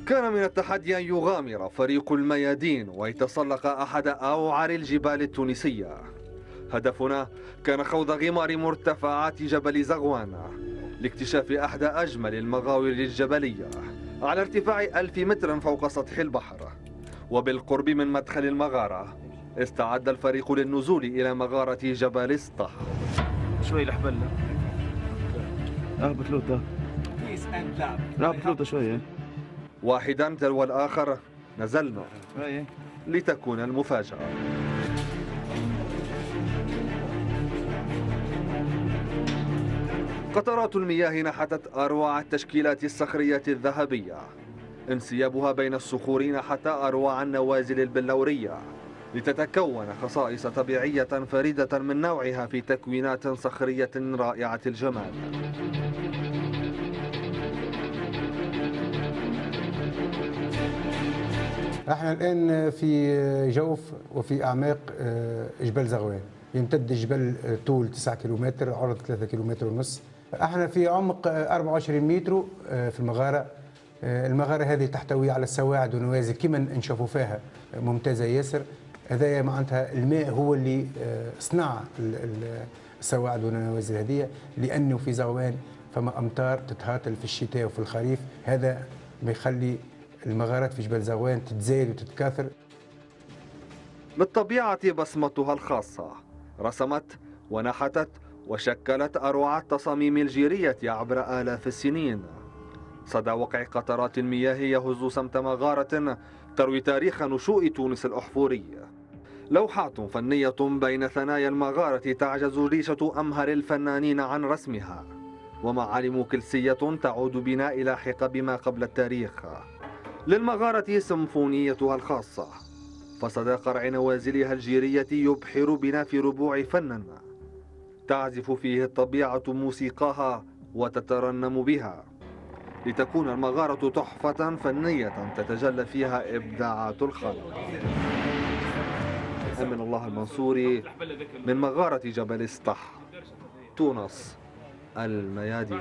كان من التحدي أن يغامر فريق الميادين ويتسلق أحد أوعر الجبال التونسية. هدفنا كان خوض غمار مرتفعات جبل زغوان لاكتشاف أحد أجمل المغاور الجبلية على ارتفاع 1000 متر فوق سطح البحر. وبالقرب من مدخل المغارة استعد الفريق للنزول إلى مغارة جبل سطح. شوي الحبل بتلوطة بتلوطة شوية. واحدا تلو الآخر نزلنا لتكون المفاجأة. قطرات المياه نحتت أروع التشكيلات الصخرية الذهبية، انسيابها بين الصخور نحت أروع النوازل البلورية لتتكون خصائص طبيعية فريدة من نوعها في تكوينات صخرية رائعة الجمال. احنا الآن في جوف وفي أعماق جبل زغوان. يمتد الجبل طول 9 كيلومتر، عرض 3 كيلومتر ونص. احنا في عمق 24 متر في المغارة. المغارة هذه تحتوي على السواعد والنوازل كما نشوفوا فيها ممتازة ياسر. هذايا معناتها الماء هو اللي صنع السواعد والنوازل هذه، لأنه في زغوان فما أمطار تتهاطل في الشتاء وفي الخريف. هذا ما يخلي المغارات في جبل زغوان تتزايد وتتكاثر. للطبيعة بصمتها الخاصة، رسمت ونحتت وشكلت أروع التصاميم الجيرية عبر آلاف السنين. صدى وقع قطرات المياه يهز سمت مغارة تروي تاريخ نشوء تونس الأحفوري. لوحات فنية بين ثنايا المغارة تعجز ريشة أمهر الفنانين عن رسمها، ومعالم كلسية تعود بنا إلى حقب ما قبل التاريخ. للمغارة سيمفونيتها الخاصة، فصدى قرع نوازلها الجيرية يبحر بنا في ربوع فنا تعزف فيه الطبيعة موسيقاها وتترنم بها، لتكون المغارة تحفة فنية تتجلى فيها إبداعات الخالق. أمن الله المنصوري من مغارة جبل سطح، تونس الميادين.